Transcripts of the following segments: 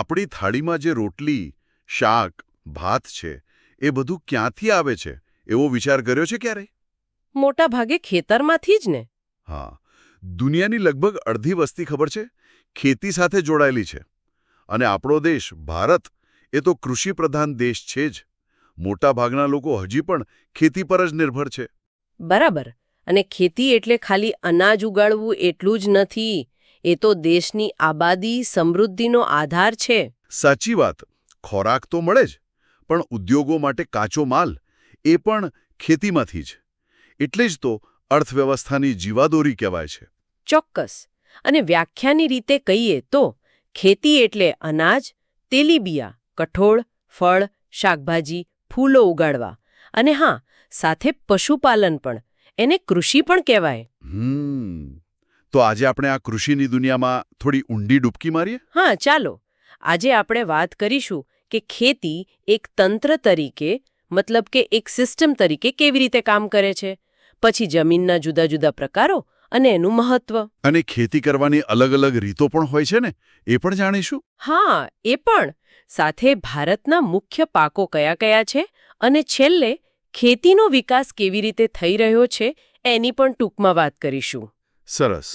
આપણી થાળીમાં જે રોટલી, શાક, ભાત છે એ બધું ક્યાંથી આવે છે એવો વિચાર કર્યો છે ક્યારે? મોટા ભાગે ખેતરમાંથી જ ને. હા, દુનિયાની લગભગ અડધી વસ્તી ખબર છે ખેતી સાથે જોડાયેલી છે. અને આપણો દેશ ભારત એ તો કૃષિપ્રધાન દેશ છે જ. મોટાભાગના લોકો હજી પણ ખેતી પર જ નિર્ભર છે. બરાબર. અને ખેતી એટલે ખાલી અનાજ ઉગાડવું એટલું જ નથી. એ તો દેશની આબાદી, સમૃદ્ધિનો આધાર છે. સાચી વાત. ખોરાક તો મળે જ, પણ ઉદ્યોગો માટે કાચો માલ એ પણ ખેતીમાંથી જ. એટલે જ તો અર્થવ્યવસ્થાની જીવાદોરી કહેવાય છે. ચોક્કસ. અને વ્યાખ્યાની રીતે કહીએ તો ખેતી એટલે અનાજ, તેલીબિયા, કઠોળ, ફળ, શાકભાજી, ફૂલો ઉગાડવા. અને હા, સાથે પશુપાલન પણ. એને કૃષિ પણ કહેવાય. તો આજે આપણે આ કૃષિની દુનિયામાં થોડી ઊંડી ડૂબકી મારીએ? હા, ચાલો. આજે આપણે વાત કરીશું કે ખેતી એક તંત્ર તરીકે, મતલબ કે એક સિસ્ટમ તરીકે કેવી રીતે કામ કરે છે, પછી જમીનના જુદા જુદા પ્રકારો અને એનું મહત્વ. અને ખેતી કરવાની અલગ અલગ રીતો પણ હોય છે ને, એ પણ જાણીશું. હા, એ પણ. સાથે ભારતના મુખ્ય પાકો કયા કયા છે અને છેલ્લે ખેતીનો વિકાસ કેવી રીતે થઈ રહ્યો છે એની પણ ટૂંકમાં વાત કરીશું. સરસ.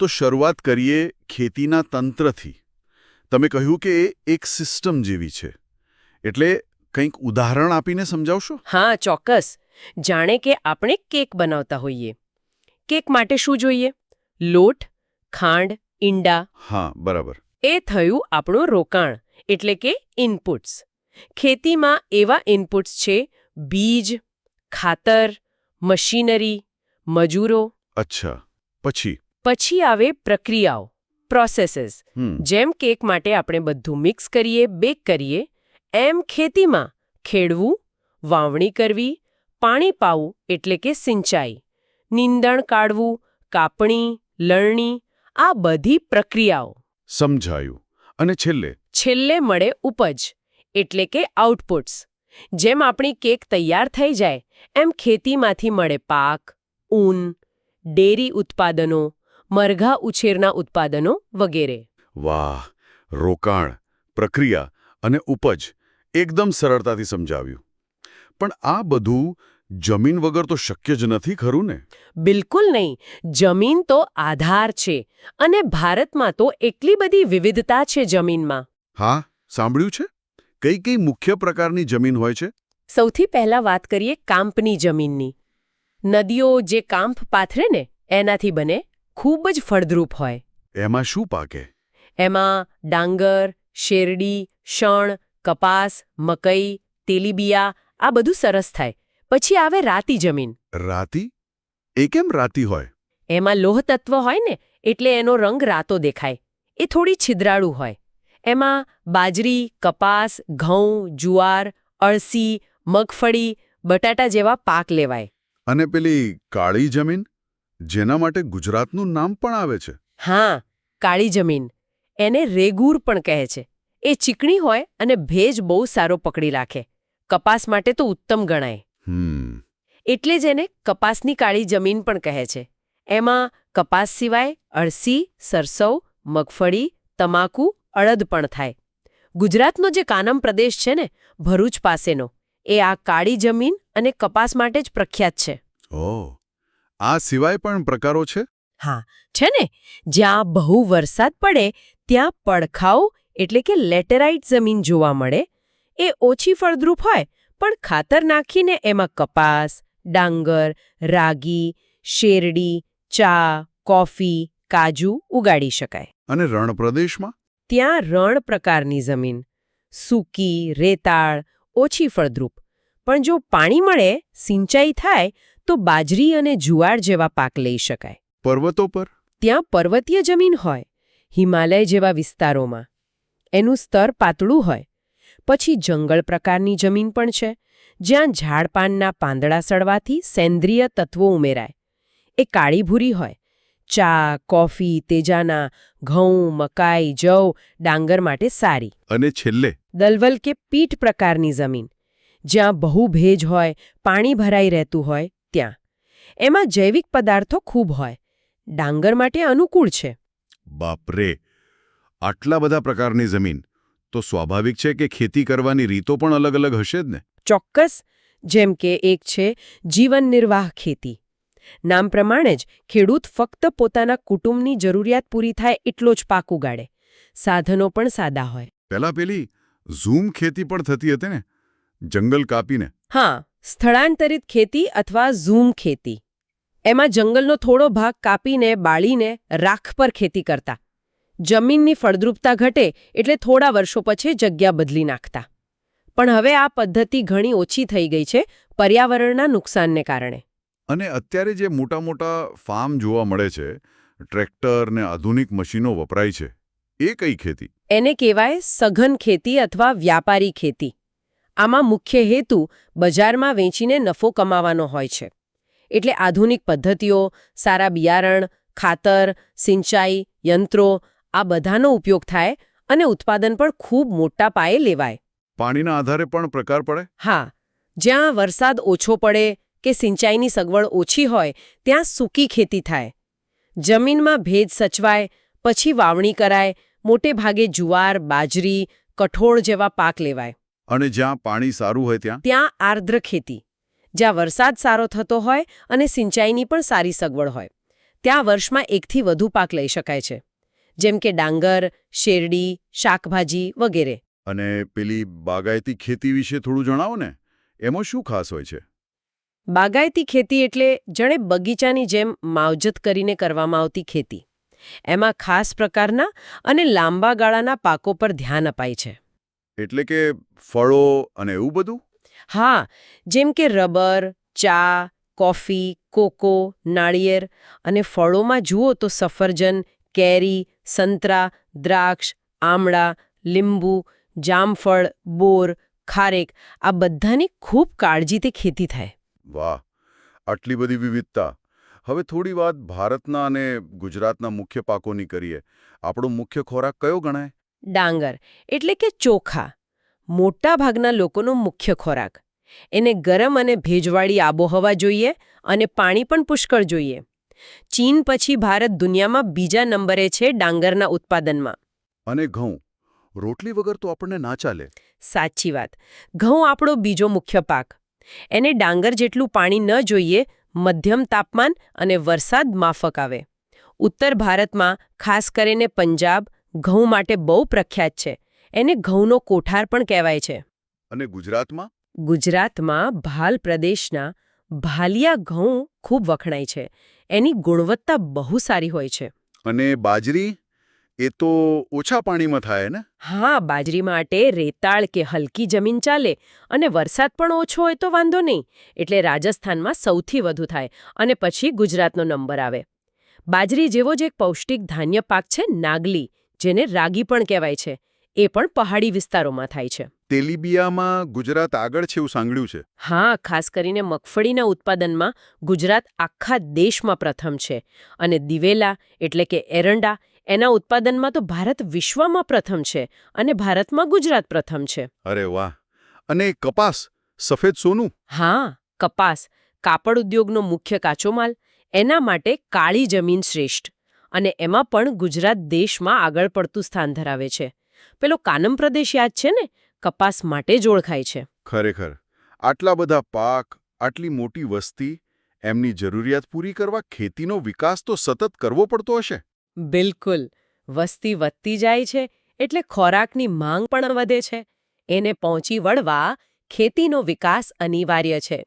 તો શરૂઆત કરીએ ખેતીના તંત્રથી. તમે કહ્યું કે એ એક સિસ્ટમ જેવી છે. એટલે કંઈક ઉદાહરણ આપીને સમજાવશો? હા, ચોક્કસ. જાણે કે આપણે કેક બનાવતા હોઈએ. કેક માટે શું જોઈએ? લોટ, ખાંડ, ઈંડા. હા, બરાબર. એ થયું આપણું રોકાણ, એટલે કે ઇનપુટ્સ. ખેતીમાં એવા ઇનપુટ્સ છે બીજ, ખાતર, મશીનરી, મજૂરો. અચ્છા. પછી? પછી આવે પ્રક્રિયાઓ, પ્રોસેસીસ. જેમ કેક માટે આપણે બધું મિક્સ કરીએ, બેક કરીએ, એમ ખેતીમાં ખેડવું, વાવણી કરવી, પાણી પાવું એટલે કે સિંચાઈ, નીંદણ કાઢવું, કાપણી, લણણી, આ બધી પ્રક્રિયાઓ. સમજાયું. અને છેલ્લે મળે ઉપજ, એટલે કે આઉટપુટ્સ. જેમ આપણી કેક તૈયાર થઈ જાય, એમ ખેતીમાંથી મળે પાક, ઊન, ડેરી ઉત્પાદનો, મરઘા ઉછેરના ઉત્પાદનો વગેરે. વાહ! રોકાણ, પ્રક્રિયા અને ઉપજ એકદમ સરળતાથી સમજાવ્યું. પણ આ બધું જમીન વગર તો શક્ય જ નથી, ખરું ને? બિલકુલ નહીં. જમીન તો આધાર છે. અને ભારતમાં તો એટલી બધી વિવિધતા છે જમીનમાં. હા, સાંભળ્યું છે. કઈ કઈ મુખ્ય પ્રકારની જમીન હોય છે? સૌથી પહેલા વાત કરીએ કાંપની જમીનની. નદીઓ જે કાંપ પાથરે ને એનાથી બને, ખૂબ જ ફળદ્રુપ હોય. એમાં શું પાકે? એમાં ડાંગર, શેરડી, શણ, કપાસ, મકઈ, તેલીબિયા, આ બધું સરસ થાય. પછી આવે રાતી જમીન. રાતી? એ કેમ રાતી હોય? એમાં લોહ તત્વ હોય ને, એટલે એનો રંગ રાતો દેખાય. એ થોડી છિદ્રાળુ હોય. એમાં બાજરી, કપાસ, ઘઉં, જુવાર, અળસી, મગફળી, બટાટા જેવા પાક લેવાય. અને પેલી કાળી જમીન, જેના માટે ગુજરાતનું નામ પણ આવે છે? હા, કાળી જમીન. એને રેગુર પણ કહે છે. એ ચીકણી હોય અને ભેજ બહુ સારો પકડી રાખે. કપાસ માટે તો ઉત્તમ ગણાય. એટલે જ એને કપાસની કાળી જમીન પણ કહે છે. એમાં કપાસ સિવાય અળસી, સરસવ, મગફળી, તમાકુ, અડદ પણ થાય. ગુજરાતનો જે કાનમ પ્રદેશ છે ને, ભરૂચ પાસેનો, એ આ કાળી જમીન અને કપાસ માટે જ પ્રખ્યાત છે. ઓહ, આ સિવાય પણ પ્રકારો છે? હા, છે ને. જ્યાં બહુ વરસાદ પડે ત્યાં પડખાઓ એટલે કે લેટેરાઇટ જમીન જોવા મળે. એ ઓછી ફળદ્રુપ હોય, પણ ખાતર નાખીને એમાં કપાસ, ડાંગર, રાગી, શેરડી, ચા, કોફી, કાજુ ઉગાડી શકાય. અને રણ પ્રદેશમાં? ત્યાં રણ પ્રકારની જમીન, સૂકી, રેતાળ, ઓછી ફળદ્રુપ. પણ જો પાણી મળે, સિંચાઈ થાય, તો બાજરી અને જુવાર જેવા પાક લઈ શકાય. પર્વતો પર? ત્યાં પર્વતીય જમીન હોય, હિમાલય જેવા વિસ્તારોમાં. એનું સ્તર પાતળું હોય. પછી જંગલ પ્રકારની જમીન પણ છે, જ્યાં ઝાડપાનના પાંદડા સડવાથી સેન્દ્રિય તત્વો ઉમેરાય. એ કાળીભૂરી હોય. ચા, કોફી, તેજાના, ઘઉં, મકાઈ, જવ, ડાંગર માટે સારી. અને છેલ્લે દલવલ કે પીઠ પ્રકારની જમીન, જ્યાં બહુ ભેજ હોય, પાણી ભરાઈ રહેતું હોય ત્યાં. એમાં જૈવિક પદાર્થો ખૂબ હોય. ડાંગર માટે અનુકૂળ છે. બાપરે! આટલા બધા પ્રકારની જમીન. તો સ્વાભાવિક છે કે ખેતી કરવાની રીતો પણ અલગ અલગ હશે જ ને. ચોક્કસ. જેમ કે એક છે જીવન નિર્વાહ ખેતી. નામ પ્રમાણે જ ખેડૂત ફક્ત પોતાના કુટુંબની જરૂરિયાત પૂરી થાય એટલો જ પાક ઉગાડે. સાધનો પણ સાદા હોય. પહેલા પેલી ઝૂમ ખેતી પણ થતી હતી ને, જંગલ કાપીને. હા, સ્થળાંતરિત ખેતી અથવા ઝૂમ ખેતી. એમાં જંગલનો થોડો ભાગ કાપીને બાળીને રાખ પર ખેતી કરતા. જમીનની ફળદ્રુપતા ઘટે એટલે થોડા વર્ષો પછી જગ્યા બદલી નાખતા. પણ હવે આ પદ્ધતિ ઘણી ઓછી થઈ ગઈ છે પર્યાવરણના નુકસાનને કારણે. અને અત્યારે જે મોટા મોટા ફાર્મ જોવા મળે છે, ટ્રેક્ટર ને આધુનિક મશીનો વપરાય છે, એ કઈ ખેતી? એને કહેવાય સઘન ખેતી અથવા વ્યાપારી ખેતી. આમાં મુખ્ય હેતુ બજારમાં વેચીને નફો કમાવાનો હોય છે. એટલે આધુનિક પદ્ધતિઓ, સારા બિયારણ, ખાતર, સિંચાઈ, યંત્રો આ બધાનો ઉપયોગ થાય અને ઉત્પાદન પણ ખૂબ મોટા પાયે લેવાય. પાણીના આધારે પણ પ્રકાર પડે? હા, જ્યાં વરસાદ ઓછો પડે કે સિંચાઈની સગવડ ઓછી હોય ત્યાં સૂકી ખેતી થાય. જમીનમાં ભેજ સચવાય, પછી વાવણી કરાય. મોટે ભાગે જુવાર, બાજરી, કઠોળ જેવા પાક લેવાય. અને જ્યાં પાણી સારું હોય ત્યાં? ત્યાં આર્દ્ર ખેતી. જ્યાં વરસાદ સારો થતો હોય અને સિંચાઈની પણ સારી સગવડ હોય ત્યાં વર્ષમાં એકથી વધુ પાક લઈ શકાય છે. જેમ કે ડાંગર, શેરડી, શાકભાજી વગેરે. અને પેલી બાગાયતી ખેતી વિશે થોડું જણાવો ને. એમાં શું ખાસ હોય છે? બાગાયતી ખેતી એટલે જાણે બગીચાની જેમ માવજત કરીને કરવામાં આવતી ખેતી. એમાં ખાસ પ્રકારના અને લાંબા ગાળાના પાકો પર ધ્યાન અપાય છે. એટલે કે ફળો અને એવું બધું? હા, જેમ કે રબર, ચા, કોફી, કોકો, નાળિયેર અને ફળોમાં જુઓ તો સફરજન, કેરી, સંતરા, દ્રાક્ષ, આમળા, લીંબુ, જામફળ, બોર, ખારેક આ બધાની ખૂબ કાળજીથી ખેતી થાય. વાહ, આટલી બધી વિવિધતા! હવે થોડી વાત ભારતના અને ગુજરાતના મુખ્ય પાકોની કરીએ. આપણો મુખ્ય ખોરાક કયો ગણાય? ડાંગર એટલે કે ચોખા. મોટા ભાગના લોકોનો મુખ્ય ખોરાક. એને ગરમ અને ભેજવાળી આબોહવા જોઈએ અને પાણી પણ પુષ્કળ જોઈએ. ચીન પછી ભારત દુનિયામાં બીજા નંબરે છે ડાંગરના ઉત્પાદનમાં. અને ઘઉં? રોટલી વગર તો આપણને ના ચાલે. સાચી વાત. ઘઉં આપણો બીજો મુખ્ય પાક. એને ડાંગર જેટલું પાણી ન જોઈએ, મધ્યમ તાપમાન અને વરસાદ માફક આવે. ઉત્તર ભારતમાં ખાસ કરીને પંજાબ ઘઉં માટે બહુ પ્રખ્યાત છે. એને ઘઉંનો કોઠાર પણ કહેવાય છે. અને ગુજરાતમાં? ગુજરાતમાં ભાલ પ્રદેશના ભાલિયા ઘઉં ખૂબ વખણાય છે. એની ગુણવત્તા બહુ સારી હોય છે. અને બાજરી? એ તો ઓછા પાણીમાં થાય ને? હા, બાજરી માટે રેતાળ કે હલકી જમીન ચાલે અને વરસાદ પણ ઓછો હોય તો વાંધો નહીં. એટલે રાજસ્થાનમાં સૌથી વધુ થાય અને પછી ગુજરાતનો નંબર આવે. બાજરી જેવો જ એક પૌષ્ટિક ધાન્ય પાક છે નાગલી, જેને રાગી પણ કહેવાય છે. એ પણ પહાડી વિસ્તારોમાં થાય છે. તેલીબિયામાં ગુજરાત આગળ છે એવું સાંભળ્યું છે. હા, ખાસ કરીને મગફળીના ઉત્પાદનમાં ગુજરાત આખા દેશમાં પ્રથમ છે. અને દિવેલા એટલે કે એરંડા એના ઉત્પાદનમાં તો ભારત વિશ્વમાં પ્રથમ છે અને ભારતમાં ગુજરાત પ્રથમ છે. અરે વાહ! અને કપાસ, સફેદ સોનું? હા, કપાસ કાપડ ઉદ્યોગનો મુખ્ય કાચો માલ. એના માટે કાળી જમીન શ્રેષ્ઠ. અને એમાં પણ ગુજરાત દેશમાં આગળ પડતું સ્થાન ધરાવે છે. પેલો કાનમ પ્રદેશ યાદ છે ને? કપાસ માટે જ ઓળખાય છે. ખરેખર, આટલા બધા પાક, આટલી મોટી વસ્તી, એમની જરૂરિયાત પૂરી કરવા ખેતીનો વિકાસ તો સતત કરવો પડતો હશે. બિલકુલ. વસ્તી વધતી જાય છે એટલે ખોરાકની માંગ પણ વધે છે. એને પહોંચી વળવા ખેતીનો વિકાસ અનિવાર્ય છે.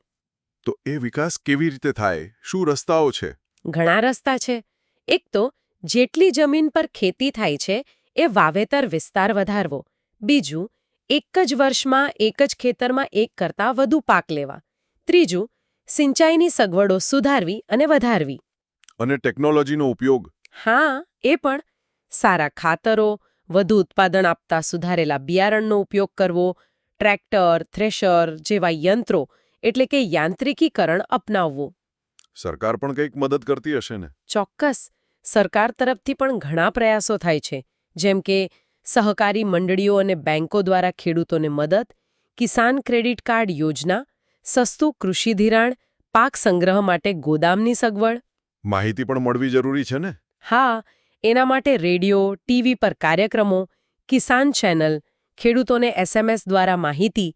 તો એ વિકાસ કેવી રીતે થાય? શું રસ્તાઓ છે? ઘણા રસ્તા છે. એક તો જેટલી જમીન પર ખેતી થાય છે એ વાવેતર વિસ્તાર વધારવો. બીજું, એક જ વર્ષમાં એક જ ખેતરમાં એક કરતાં વધુ પાક લેવા. ત્રીજું, સિંચાઈની સગવડો સુધારવી અને વધારવી. અને ટેકનોલોજીનો ઉપયોગ? હા, એ પણ. સારા ખાતરો, વધુ ઉત્પાદન આપતા સુધારેલા બિયારણનો ઉપયોગ કરવો, ટ્રેક્ટર, થ્રેશર જેવા યંત્રો એટલે કે યાંત્રિકીકરણ અપનાવવું. સરકાર પણ કંઈક મદદ કરતી હશે ને? ચોક્કસ. સરકાર તરફથી પણ ઘણા પ્રયાસો થાય છે. જેમ કે સહકારી મંડળીઓ અને બેંકો દ્વારા ખેડૂતોને મદદ, કિસાન ક્રેડિટ કાર્ડ યોજના, સસ્તું કૃષિ ધિરાણ, પાક સંગ્રહ માટે ગોદામની સગવડ. માહિતી પણ મળવી જરૂરી છે ને? હા, એના માટે રેડિયો, ટીવી પર કાર્યક્રમો, કિસાન ચેનલ, ખેડૂતોને SMS દ્વારા માહિતી,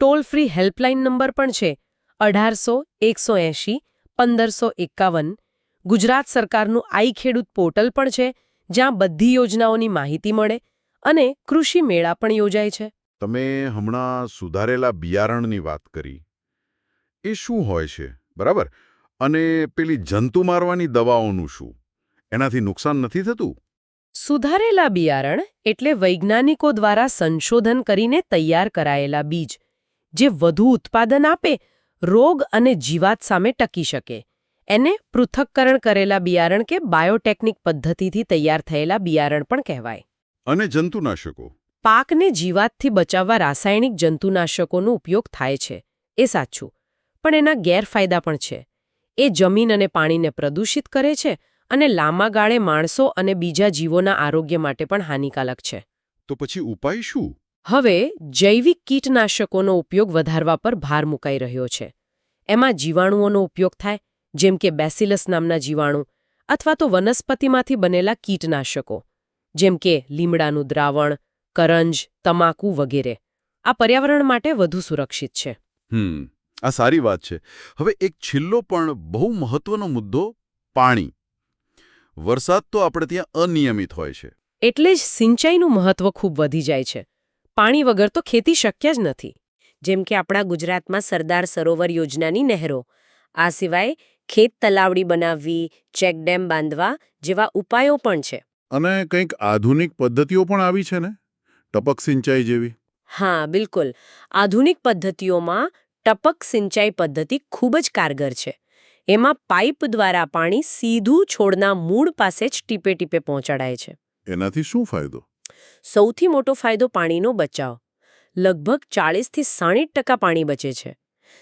ટોલ ફ્રી હેલ્પલાઇન નંબર પણ છે 1800-180-1551. ગુજરાત સરકારનું આઈ ખેડૂત પોર્ટલ પણ છે, જ્યાં બધી યોજનાઓની માહિતી મળે અને કૃષિ મેળા પણ યોજાય છે. તમે હમણાં સુધારેલા બિયારણની વાત કરી. એ શું હોય છે, બરાબર? અને પેલી જંતુ મારવાની દવાઓનું શું? એનાથી નુકસાન નથી થતું? સુધારેલા બિયારણ એટલે વૈજ્ઞાનિકો દ્વારા સંશોધન કરીને તૈયાર કરાયેલા બીજ, જે વધુ ઉત્પાદન આપે, રોગ અને જીવાત સામે ટકી શકે. એને પૃથક્કરણ કરેલા બિયારણ કે બાયોટેકનિક પદ્ધતિથી તૈયાર થયેલા બિયારણ પણ કહેવાય. અને જંતુનાશકો? પાકને જીવાતથી બચાવવા રાસાયણિક જંતુનાશકોનો ઉપયોગ થાય છે, એ સાચું. પણ એના ગેરફાયદા પણ છે. એ જમીન અને પાણીને પ્રદૂષિત કરે છે અને લાંબા ગાળે માણસો અને બીજા જીવોના આરોગ્ય માટે પણ હાનિકારક છે. તો પછી ઉપાય શું? હવે જૈવિક કીટનાશકોનો ઉપયોગ વધારવા પર ભાર મુકાઈ રહ્યો છે. એમાં જીવાણુઓનો ઉપયોગ થાય, જેમ કે બેસિલસ નામના જીવાણુ, અથવા તો વનસ્પતિમાંથી બનેલા કીટનાશકો, જેમ કે લીમડાનું દ્રાવણ, કરંજ, તમાકુ વગેરે. આ પર્યાવરણ માટે વધુ સુરક્ષિત છે. આ સારી વાત છે. હવે એક છેલ્લો પણ બહુ મહત્વનો મુદ્દો, પાણી. વરસાદ તો આપણે ત્યાં અનિયમિત હોય છે. એટલે જ સિંચાઈનું મહત્વ ખૂબ વધી જાય છે. પાણી વગર તો ખેતી શક્ય જ નથી. જેમ કે આપણા ગુજરાતમાં સરદાર સરોવર યોજનાની નહેરો. આ સિવાય ખેત તલાવડી બનાવવી, ચેકડેમ બાંધવા જેવા ઉપાયો પણ છે. અને કંઈક આધુનિક પદ્ધતિઓ પણ આવી છે ને, ટપક સિંચાઈ જેવી? હા, બિલકુલ. આધુનિક પદ્ધતિઓમાં ટપક સિંચાઈ પદ્ધતિ ખૂબ જ કારગર છે. એમાં પાઇપ દ્વારા પાણી સીધું છોડના મૂળ પાસે જ ટીપે ટીપે પહોંચાડાય છે. એનાથી શું ફાયદો? સૌથી મોટો ફાયદો પાણીનો બચાવ. લગભગ 40-60% પાણી બચે છે.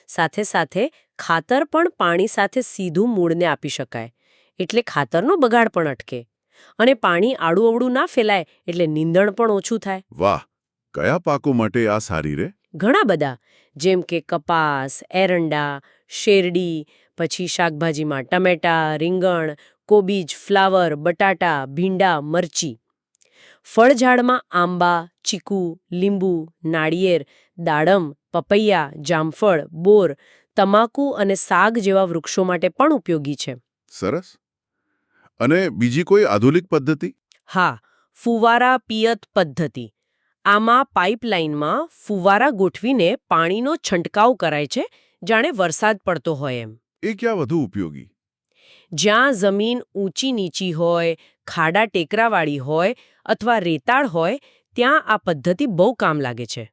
સાથે સાથે ખાતર પણ પાણી સાથે સીધું મૂળને આપી શકાય, એટલે ખાતરનો બગાડ પણ અટકે. અને પાણી આડું-અવળું ના ફેલાય, એટલે નીંદણ પણ ઓછું થાય. વાહ! કયા પાકો માટે આ સારી રે? ઘણા બધા, જેમ કે કપાસ, એરંડા, શેરડી, પછી શાકભાજીમાં ટમેટા, રીંગણ, કોબીજ, ફ્લાવર, બટાટા, ભીંડા, મરચી. ફળઝાડમાં આંબા, ચીકુ, લીંબુ, નાળિયેર, દાડમ, પપૈયા, જામફળ, બોર, તમાકુ અને સાગ જેવા વૃક્ષો માટે પણ ઉપયોગી છે. સરસ. અને બીજી કોઈ આધુનિક પદ્ધતિ? હા, ફુવારા પિયત પદ્ધતિ. આમાં પાઇપલાઇનમાં ફુવારા ગોઠવીને પાણીનો છંટકાવ કરાય છે, જાણે વરસાદ પડતો હોય એમ. એ ક્યાં વધુ ઉપયોગી? જ્યાં જમીન ઊંચી નીચી હોય, ખાડા ટેકરાવાળી હોય અથવા રેતાળ હોય, ત્યાં આ પદ્ધતિ બહુ કામ લાગે છે.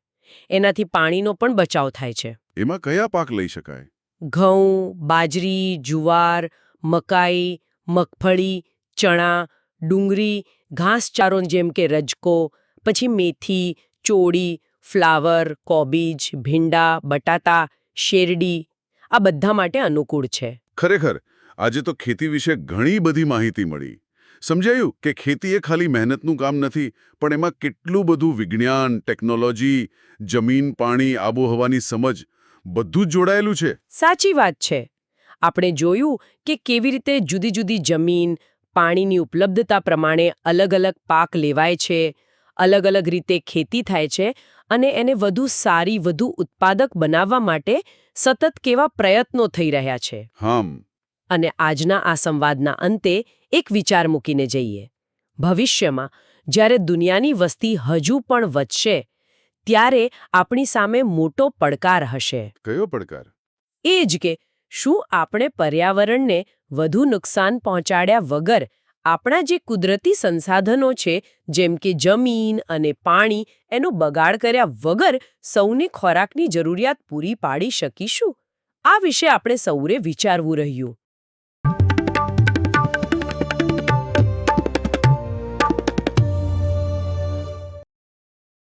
એનાથી પાણીનો પણ બચાવ થાય છે. એમાં કયા પાક લઈ શકાય? ઘઉં, બાજરી, જુવાર, મકાઈ, મગફળી, ચણા, ડુંગળી, ઘાસચારો જેમ કે રજકો, પછી મેથી, ચોળી, ફ્લાવર, કોબીજ, ભીંડા, બટાટા, શેરડી. આ બધા માટે અનુકૂળ છે. ખરેખર, આજે તો ખેતી વિશે ઘણી બધી માહિતી મળી. સમજાયું કે ખેતી એ ખાલી મહેનતનું કામ નથી, પણ એમાં કેટલું બધું વિજ્ઞાન, ટેકનોલોજી, જમીન, પાણી, આબોહવાની સમજ બધું જ જોડાયેલું છે. સાચી વાત છે. આપણે જોયું કે કેવી રીતે જુદી જુદી જમીન, પાણીની ઉપલબ્ધતા પ્રમાણે અલગ અલગ પાક લેવાય છે, અલગ અલગ રીતે ખેતી થાય છે, અને એને વધુ સારી, વધુ ઉત્પાદક બનાવવા માટે સતત કેવા પ્રયત્નો થઈ રહ્યા છે. અને આજના આ સંવાદના અંતે એક વિચાર મૂકીને જઈએ. ભવિષ્યમાં જ્યારે દુનિયાની વસ્તી હજુ પણ વધશે, ત્યારે આપણી સામે મોટો પડકાર હશે. કયો પડકાર? એ જ કે શું આપણે પર્યાવરણને વધુ નુકસાન પહોંચાડ્યા વગર આપણા જે કુદરતી સંસાધનો છે, જેમ કે જમીન અને પાણી, એનો બગાડ કર્યા વગર સૌને ખોરાકની જરૂરિયાત પૂરી પાડી શકીશું? આ વિશે આપણે સૌએ વિચારવું રહ્યું.